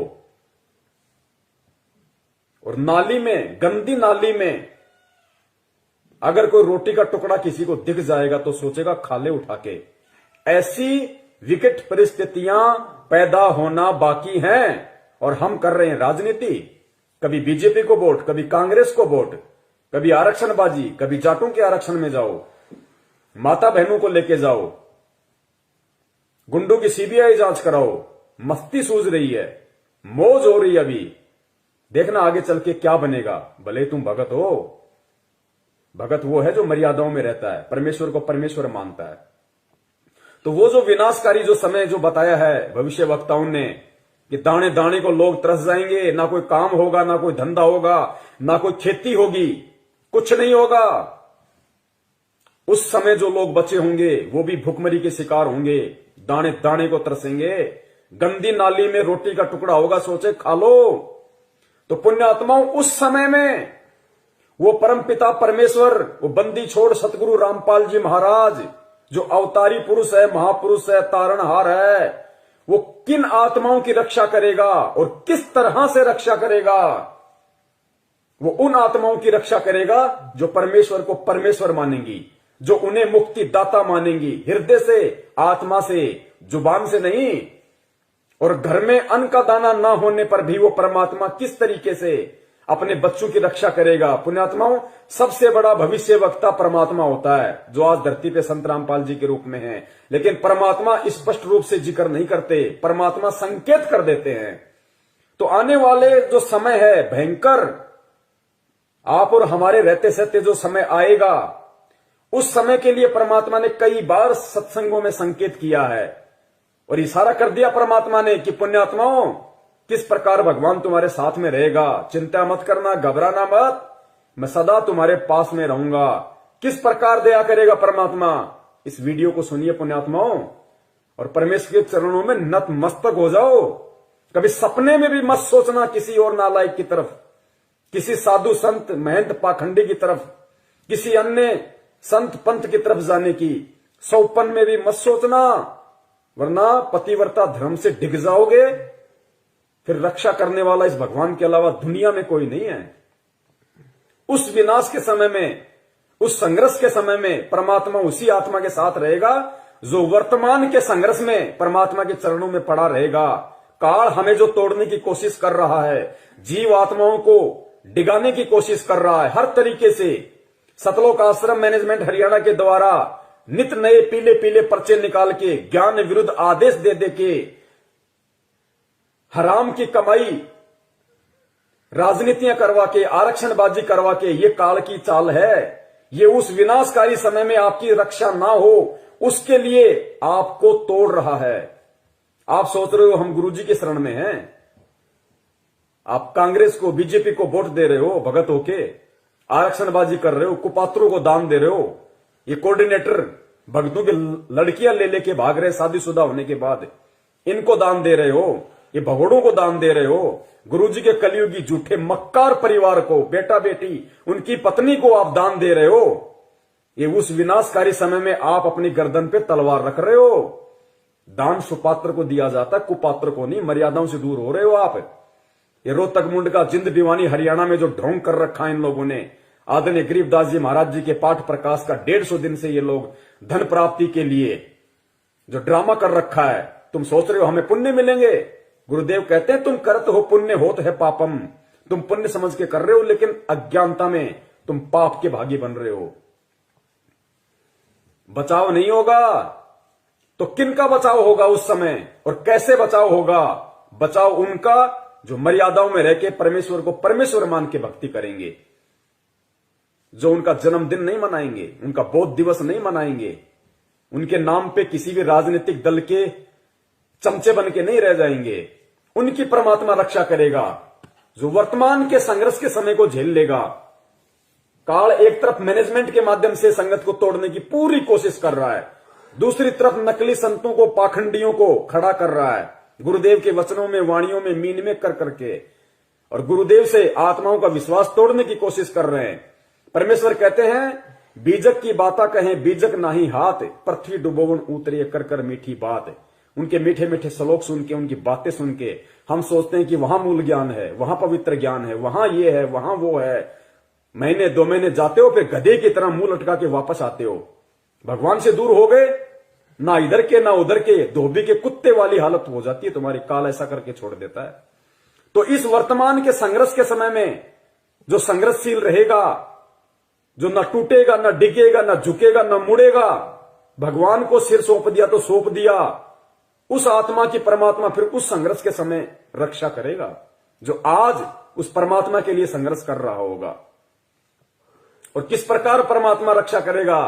और नाली में, गंदी नाली में अगर कोई रोटी का टुकड़ा किसी को दिख जाएगा तो सोचेगा खा ले उठा के। ऐसी विकट परिस्थितियां पैदा होना बाकी हैं, और हम कर रहे हैं राजनीति। कभी बीजेपी को वोट, कभी कांग्रेस को वोट, कभी आरक्षणबाजी, कभी जाटों के आरक्षण में जाओ, माता बहनों को लेके जाओ, गुंडों की सीबीआई जांच कराओ। मस्ती सूझ रही है, मौज हो रही है। अभी देखना आगे चल के क्या बनेगा। भले तुम भगत हो, भगत वो है जो मर्यादाओं में रहता है, परमेश्वर को परमेश्वर मानता है। तो वो जो विनाशकारी जो समय जो बताया है भविष्य वक्ताओं ने, कि दाने दाने को लोग तरस जाएंगे, ना कोई काम होगा, ना कोई धंधा होगा, ना कोई खेती होगी, कुछ नहीं होगा। उस समय जो लोग बचे होंगे वो भी भुखमरी के शिकार होंगे, दाने दाने को तरसेंगे। गंदी नाली में रोटी का टुकड़ा होगा, सोचे खा लो। तो पुण्यात्माओं, उस समय में वो परमपिता परमेश्वर, वो बंदी छोड़ सतगुरु रामपाल जी महाराज, जो अवतारी पुरुष है, महापुरुष है, तारणहार है, वो किन आत्माओं की रक्षा करेगा और किस तरह से रक्षा करेगा। वो उन आत्माओं की रक्षा करेगा जो परमेश्वर को परमेश्वर मानेंगी, जो उन्हें मुक्ति दाता मानेंगी, हृदय से, आत्मा से, जुबान से नहीं। और घर में अन्न का दाना ना होने पर भी वो परमात्मा किस तरीके से अपने बच्चों की रक्षा करेगा। पुण्यात्माओं, सबसे बड़ा भविष्य वक्ता परमात्मा होता है, जो आज धरती पे संत रामपाल जी के रूप में है। लेकिन परमात्मा स्पष्ट रूप से जिक्र नहीं करते, परमात्मा संकेत कर देते हैं। तो आने वाले जो समय है भयंकर, आप और हमारे रहते सहते जो समय आएगा, उस समय के लिए परमात्मा ने कई बार सत्संगों में संकेत किया है, और इशारा कर दिया परमात्मा ने कि पुण्यात्माओं, किस प्रकार भगवान तुम्हारे साथ में रहेगा, चिंता मत करना, घबराना मत, मैं सदा तुम्हारे पास में रहूंगा। किस प्रकार दया करेगा परमात्मा, इस वीडियो को सुनिए पुण्यात्माओं, और परमेश्वर के चरणों में नतमस्तक हो जाओ। कभी सपने में भी मत सोचना किसी और नालायक की तरफ, किसी साधु संत महंत पाखंडी की तरफ, किसी अन्य संत पंथ की तरफ जाने की सौपन में भी मत सोचना, वरना पतिव्रता धर्म से डिग जाओगे। फिर रक्षा करने वाला इस भगवान के अलावा दुनिया में कोई नहीं है। उस विनाश के समय में, उस संघर्ष के समय में परमात्मा उसी आत्मा के साथ रहेगा जो वर्तमान के संघर्ष में परमात्मा के चरणों में पड़ा रहेगा। काल हमें जो तोड़ने की कोशिश कर रहा है, जीव आत्माओं को डिगाने की कोशिश कर रहा है हर तरीके से, सतलोक आश्रम मैनेजमेंट हरियाणा के द्वारा नित नए पीले पीले पर्चे निकाल के, ज्ञान विरुद्ध आदेश दे दे के, हराम की कमाई, राजनीतियां करवा के, आरक्षणबाजी करवा के, ये काल की चाल है। ये उस विनाशकारी समय में आपकी रक्षा ना हो, उसके लिए आपको तोड़ रहा है। आप सोच रहे हो हम गुरुजी के शरण में हैं, आप कांग्रेस को, बीजेपी को वोट दे रहे हो, भगत होके आरक्षणबाजी कर रहे हो, कुपात्रों को दान दे रहे हो। ये कोऑर्डिनेटर भक्तों की लड़कियां ले लेके भाग रहे, शादीशुदा होने के बाद इनको दान दे रहे हो, ये भगोड़ों को दान दे रहे हो। गुरुजी के कलयुगी झूठे मक्कार परिवार को, बेटा बेटी, उनकी पत्नी को आप दान दे रहे हो। ये उस विनाशकारी समय में आप अपनी गर्दन पे तलवार रख रहे हो। दान सुपात्र को दिया जाता, कुपात्र को नहीं। मर्यादाओं से दूर हो रहे हो आप। ये रोहतक मुंड का जिंद दीवानी हरियाणा में जो ढोंग कर रखा है इन लोगों ने, आदरणीय गरीबदास जी महाराज जी के पाठ प्रकाश का 150 दिन से ये लोग धन प्राप्ति के लिए जो ड्रामा कर रखा है, तुम सोच रहे हो हमें पुण्य मिलेंगे। गुरुदेव कहते हैं तुम करत हो पुण्य होत है पापम, तुम पुण्य समझ के कर रहे हो लेकिन अज्ञानता में तुम पाप के भागी बन रहे हो। बचाव नहीं होगा तो किनका बचाव होगा उस समय, और कैसे बचाव होगा? बचाव उनका जो मर्यादाओं में रह के परमेश्वर को परमेश्वर मान के भक्ति करेंगे, जो उनका जन्मदिन नहीं मनाएंगे, उनका बौद्ध दिवस नहीं मनाएंगे, उनके नाम पे किसी भी राजनीतिक दल के चमचे बन के नहीं रह जाएंगे। उनकी परमात्मा रक्षा करेगा। जो वर्तमान के संघर्ष के समय को झेल लेगा। काल एक तरफ मैनेजमेंट के माध्यम से संगत को तोड़ने की पूरी कोशिश कर रहा है, दूसरी तरफ नकली संतों को, पाखंडियों को खड़ा कर रहा है गुरुदेव के वचनों में, वाणियों में मीन में कर करके, और गुरुदेव से आत्माओं का विश्वास तोड़ने की कोशिश कर रहे हैं। परमेश्वर कहते हैं बीजक की बाता कहें बीजक नाही हाथ, पृथ्वी डुबोवन उतरे कर कर मीठी बात। उनके मीठे मीठे श्लोक सुन के, उनकी बातें सुन के हम सोचते हैं कि वहां मूल ज्ञान है, वहां पवित्र ज्ञान है, वहां ये है, वहां वो है। महीने 2 महीने जाते हो, फिर गधे की तरह मुंह लटका के वापस आते हो। भगवान से दूर हो गए, ना इधर के ना उधर के, धोबी के कुत्ते वाली हालत हो जाती है तुम्हारी। काल ऐसा करके छोड़ देता है। तो इस वर्तमान के संघर्ष के समय में जो संघर्षशील रहेगा, जो न टूटेगा, न डिगेगा, न झुकेगा, न मुड़ेगा, भगवान को सिर सौंप दिया तो सौंप दिया, उस आत्मा की परमात्मा फिर उस संघर्ष के समय रक्षा करेगा, जो आज उस परमात्मा के लिए संघर्ष कर रहा होगा। और किस प्रकार परमात्मा रक्षा करेगा?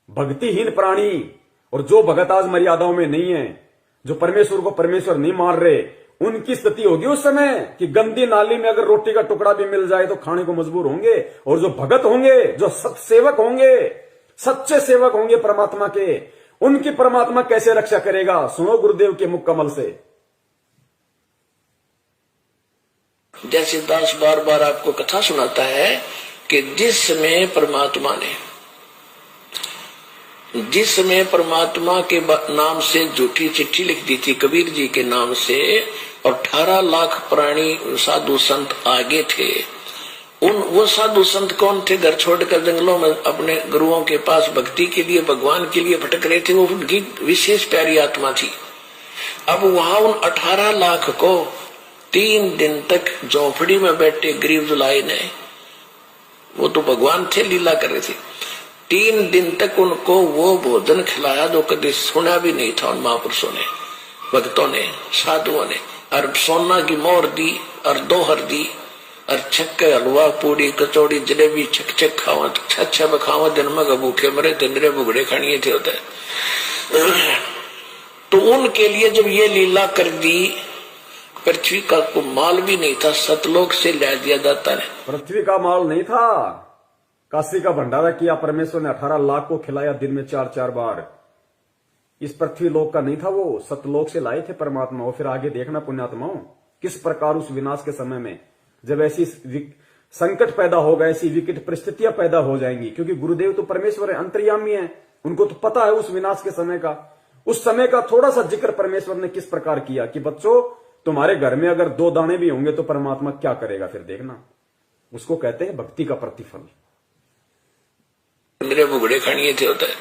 भक्तिहीन प्राणी और जो भगत आज मर्यादाओं में नहीं है, जो परमेश्वर को परमेश्वर नहीं मान रहे, उनकी स्थिति होगी उस समय कि गंदी नाली में अगर रोटी का टुकड़ा भी मिल जाए तो खाने को मजबूर होंगे। और जो भगत होंगे, जो सत्सेवक होंगे, सच्चे सेवक होंगे परमात्मा के, उनकी परमात्मा कैसे रक्षा करेगा? सुनो गुरुदेव के मुख कमल से। जैसे दास बार बार आपको कथा सुनाता है कि जिस समय परमात्मा के नाम से झूठी चिट्ठी लिख दी थी कबीर जी के नाम से, और 18 लाख प्राणी साधु संत आगे थे। वो साधु संत कौन थे? घर छोड़कर जंगलों में अपने गुरुओं के पास भक्ति के लिए, भगवान के लिए भटक रहे थे। वो उनकी विशेष प्यारी आत्मा थी। अब वहां उन 18 लाख को 3 दिन तक झोपड़ी में बैठे गरीब जुलाई ने, वो तो भगवान थे, लीला कर रहे थे, 3 दिन तक उनको वो भोजन खिलाया जो कभी सुना भी नहीं था उन महापुरुषों ने, भक्तों ने, साधुओं ने। और सोना की मोहर दी और दोहर दी, और छक्के हलवा पूड़ी कचौड़ी जलेबी छक छक खावा, छा बखावा, दिन में भूखे मरे तिंदरे बुगड़े खानिए थे होते। तो उनके लिए जब ये लीला कर दी, पृथ्वी का को माल भी नहीं था, सतलोक से ला दिया जाता है। पृथ्वी का माल नहीं था, काशी का भंडारा किया परमेश्वर ने, 18 लाख को खिलाया दिन में 4-4 बार। इस पृथ्वी लोक का नहीं था, वो सतलोक से लाए थे परमात्मा। और फिर आगे देखना पुण्यात्माओं, किस प्रकार उस विनाश के समय में जब ऐसी संकट पैदा होगा, ऐसी विकट परिस्थितियां पैदा हो जाएंगी, क्योंकि गुरुदेव तो परमेश्वर है, अंतर्यामी है, उनको तो पता है उस विनाश के समय का। उस समय का थोड़ा सा जिक्र परमेश्वर ने किस प्रकार किया कि बच्चों, तुम्हारे घर में अगर 2 दाने भी होंगे तो परमात्मा क्या करेगा, फिर देखना। उसको कहते हैं भक्ति का प्रतिफल। मेरे बुगड़े खानिए थे होता है।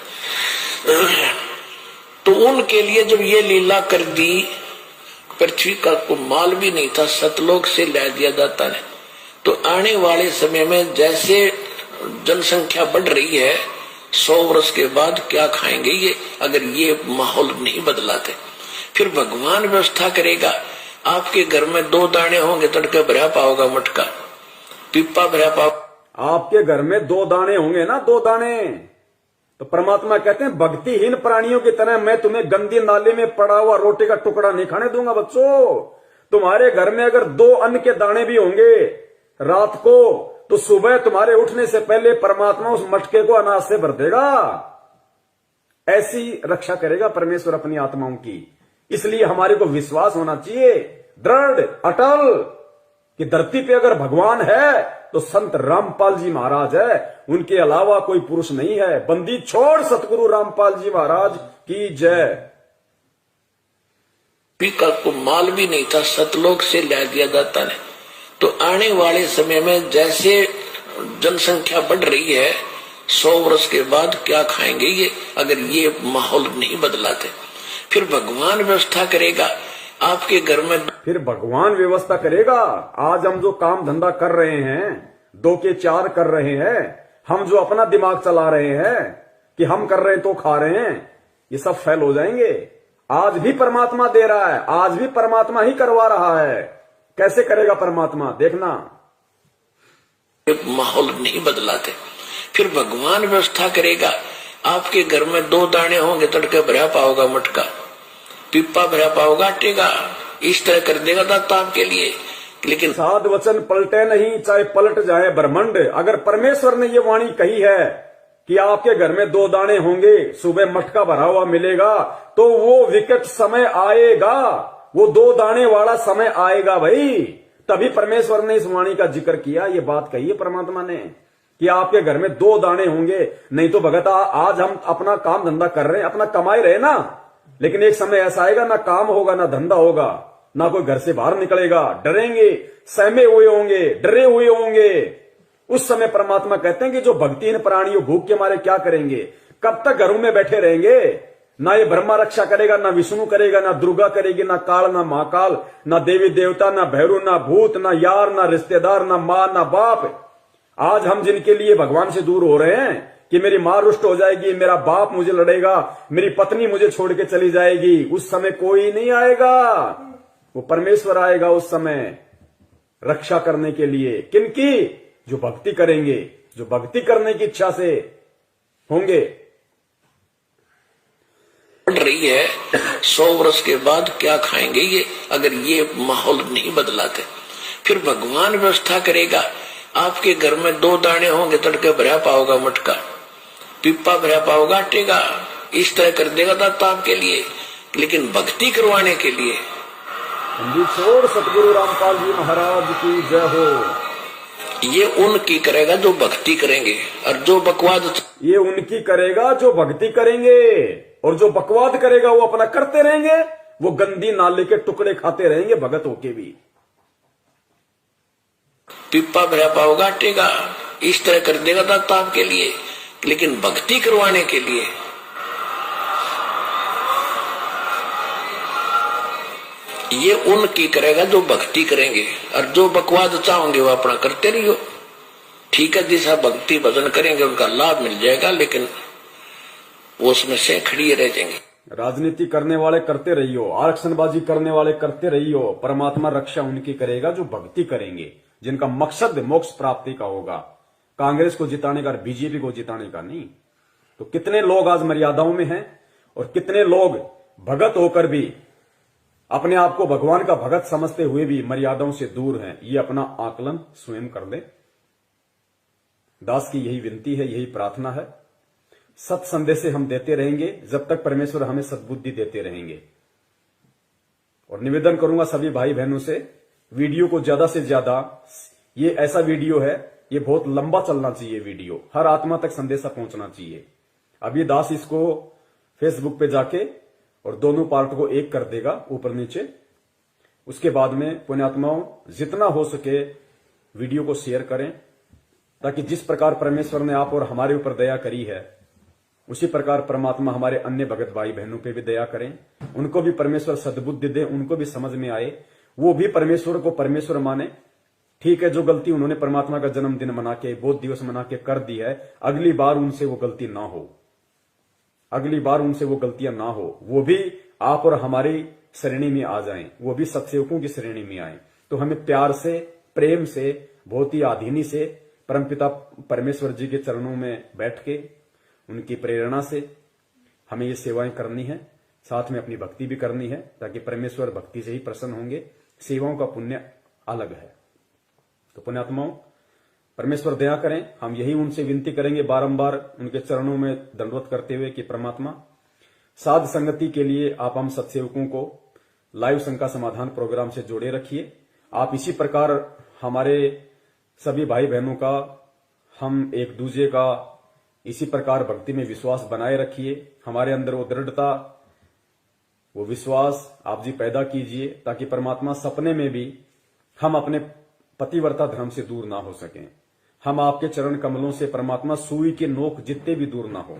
तो उनके लिए जब ये लीला कर दी, पृथ्वी का को माल भी नहीं था, सतलोक से ला दिया जाता है। तो आने वाले समय में जैसे जनसंख्या बढ़ रही है, 100 वर्ष के बाद क्या खाएंगे ये, अगर ये माहौल नहीं बदलाते? फिर भगवान व्यवस्था करेगा। आपके घर में 2 दाने होंगे, तड़के भरा पाओगा मटका, पिप्पा भरा पाओ। आपके घर में 2 दाने होंगे ना, 2 दाने, तो परमात्मा कहते हैं भक्तिहीन प्राणियों की तरह मैं तुम्हें गंदी नाली में पड़ा हुआ रोटी का टुकड़ा नहीं खाने दूंगा। बच्चों, तुम्हारे घर में अगर 2 अन्न के दाने भी होंगे रात को, तो सुबह तुम्हारे उठने से पहले परमात्मा उस मटके को अनाज से भर देगा। ऐसी रक्षा करेगा परमेश्वर अपनी आत्माओं की। इसलिए हमारे को विश्वास होना चाहिए दृढ़ अटल कि धरती पे अगर भगवान है तो संत रामपाल जी महाराज है, उनके अलावा कोई पुरुष नहीं है। बंदी छोड़ सतगुरु रामपाल जी महाराज की जय। पिका को माल भी नहीं था, सतलोक से ला दिया जाता है। तो आने वाले समय में जैसे जनसंख्या बढ़ रही है, 100 वर्ष के बाद क्या खाएंगे ये, अगर ये माहौल नहीं बदलाते? फिर भगवान व्यवस्था करेगा आपके घर में। फिर भगवान व्यवस्था करेगा। आज हम जो काम धंधा कर रहे हैं, 2 के 4 कर रहे हैं, हम जो अपना दिमाग चला रहे हैं कि हम कर रहे हैं तो खा रहे हैं, ये सब फेल हो जाएंगे। आज भी परमात्मा दे रहा है, आज भी परमात्मा ही करवा रहा है। कैसे करेगा परमात्मा, देखना। माहौल नहीं बदलाते, फिर भगवान व्यवस्था करेगा आपके घर में 2 दाने होंगे, तड़के भरा पाओगा मटका, पिप्पा भरा पाओगा आटेगा, इस तरह कर देगा दाता आपके लिए। लेकिन साध वचन पलटे नहीं, चाहे पलट जाए ब्रह्मांड। अगर परमेश्वर ने ये वाणी कही है कि आपके घर में 2 दाने होंगे, सुबह मटका भरा हुआ मिलेगा, तो वो विकट समय आएगा, वो 2 दाने वाला समय आएगा भाई। तभी परमेश्वर ने इस वाणी का जिक्र किया, ये बात कही है परमात्मा ने कि आपके घर में 2 दाने होंगे। नहीं तो भगत आज हम अपना काम धंधा कर रहे हैं, अपना कमाई रहे ना, लेकिन एक समय ऐसा आएगा ना काम होगा, ना धंधा होगा, ना कोई घर से बाहर निकलेगा, डरेंगे, सहमे हुए होंगे, डरे हुए होंगे। उस समय परमात्मा कहते हैं कि जो भक्तिहीन प्राणी भूख के मारे क्या करेंगे, कब तक घरों में बैठे रहेंगे। ना ये ब्रह्मा रक्षा करेगा, ना विष्णु करेगा, ना दुर्गा करेगी, ना काल, ना महाकाल, ना देवी देवता, ना भैरू, ना भूत, ना यार, ना रिश्तेदार, ना मां, ना बाप। आज हम जिनके लिए भगवान से दूर हो रहे हैं कि मेरी मां रुष्ट हो जाएगी, मेरा बाप मुझे लड़ेगा, मेरी पत्नी मुझे छोड़ के चली जाएगी, उस समय कोई नहीं आएगा, वो परमेश्वर आएगा उस समय रक्षा करने के लिए। किनकी? जो भक्ति करेंगे, जो भक्ति करने की इच्छा से होंगे। बढ़ रही है 100 वर्ष के बाद क्या खाएंगे ये, अगर ये माहौल नहीं बदलाते। फिर भगवान व्यवस्था करेगा आपके घर में 2 दाने होंगे, तड़के भरा पाओगा मटका, पिप्पा भरा पाओगा आटेगा, इस तरह कर देगा दाता आपके लिए। लेकिन भक्ति करवाने के लिए छोड़ सतगुरु रामपाल जी महाराज की जय हो। ये उनकी करेगा जो भक्ति करेंगे, और जो बकवाद, ये उनकी करेगा जो भक्ति करेंगे, और जो बकवाद करेगा वो अपना करते रहेंगे, वो गंदी नाले के टुकड़े खाते रहेंगे भगत होके भी। पिप्पा भरा पाओगा आटेगा, इस तरह कर देगा दाता आपके लिए। लेकिन भक्ति करवाने के लिए ये उनकी करेगा जो भक्ति करेंगे, और जो बकवाद चाहोगे वो अपना करते रहियो। ठीक है, जिस भक्ति भजन करेंगे उनका लाभ मिल जाएगा, लेकिन वो उसमें से खड़ी रह जाएंगे। राजनीति करने वाले करते रहियो, आरक्षणबाजी करने वाले करते रहियो, परमात्मा रक्षा उनकी करेगा जो भक्ति करेंगे, जिनका मकसद मोक्ष प्राप्ति का होगा, कांग्रेस को जिताने का, बीजेपी को जिताने का नहीं। तो कितने लोग आज मर्यादाओं में हैं, और कितने लोग भगत होकर भी अपने आप को भगवान का भगत समझते हुए भी मर्यादाओं से दूर हैं। ये अपना आकलन स्वयं कर ले। दास की यही विनती है, यही प्रार्थना है। सत संदेश हम देते रहेंगे जब तक परमेश्वर हमें सद्बुद्धि देते रहेंगे। और निवेदन करूंगा सभी भाई बहनों से, वीडियो को ज्यादा से ज्यादा, ये ऐसा वीडियो है, ये बहुत लंबा चलना चाहिए वीडियो, हर आत्मा तक संदेशा पहुंचना चाहिए। अब ये दास इसको फेसबुक पे जाके और दोनों पार्ट को एक कर देगा, ऊपर नीचे। उसके बाद में पुण्यात्माओं जितना हो सके वीडियो को शेयर करें, ताकि जिस प्रकार परमेश्वर ने आप और हमारे ऊपर दया करी है, उसी प्रकार परमात्मा हमारे अन्य भगत भाई बहनों पे भी दया करें, उनको भी परमेश्वर सद्बुद्धि दे, उनको भी समझ में आए, वो भी परमेश्वर को परमेश्वर माने। ठीक है, जो गलती उन्होंने परमात्मा का जन्मदिन मना के, बोध दिवस मना के कर दी है, अगली बार उनसे वो गलती ना हो, अगली बार उनसे वो गलतियां ना हो, वो भी आप और हमारी श्रेणी में आ जाएं, वो भी सत्सेवकों की श्रेणी में आए। तो हमें प्यार से, प्रेम से, बहुत ही आधीनी से परमपिता परमेश्वर जी के चरणों में बैठ के उनकी प्रेरणा से हमें ये सेवाएं करनी है, साथ में अपनी भक्ति भी करनी है, ताकि परमेश्वर भक्ति से ही प्रसन्न होंगे। सेवाओं का पुण्य अलग है। तो पुण्यात्माओं, परमेश्वर दया करें, हम यही उनसे विनती करेंगे बारंबार उनके चरणों में दंडवत करते हुए कि परमात्मा साध संगति के लिए आप हम सत्सेवकों को लाइव शंका समाधान प्रोग्राम से जोड़े रखिए। आप इसी प्रकार हमारे सभी भाई बहनों का, हम एक दूसरे का इसी प्रकार भक्ति में विश्वास बनाए रखिए। हमारे अंदर वो दृढ़ता, वो विश्वास आप जी पैदा कीजिए, ताकि परमात्मा सपने में भी हम अपने पतिव्रता धर्म से दूर ना हो सकें। हम आपके चरण कमलों से परमात्मा सुई के नोक जितने भी दूर ना हो।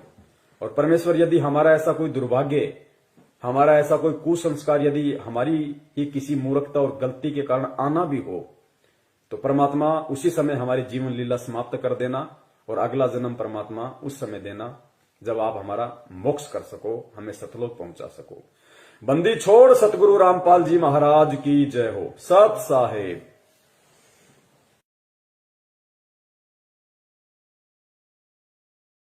और परमेश्वर यदि हमारा ऐसा कोई दुर्भाग्य हमारा ऐसा कोई कुसंस्कार यदि हमारी ही किसी मूर्खता और गलती के कारण आना भी हो तो परमात्मा उसी समय हमारी जीवन लीला समाप्त कर देना और अगला जन्म परमात्मा उस समय देना जब आप हमारा मोक्ष कर सको, हमें सतलोक पहुंचा सको। बंदी छोड़ सतगुरु रामपाल जी महाराज की जय हो। सत साहेब।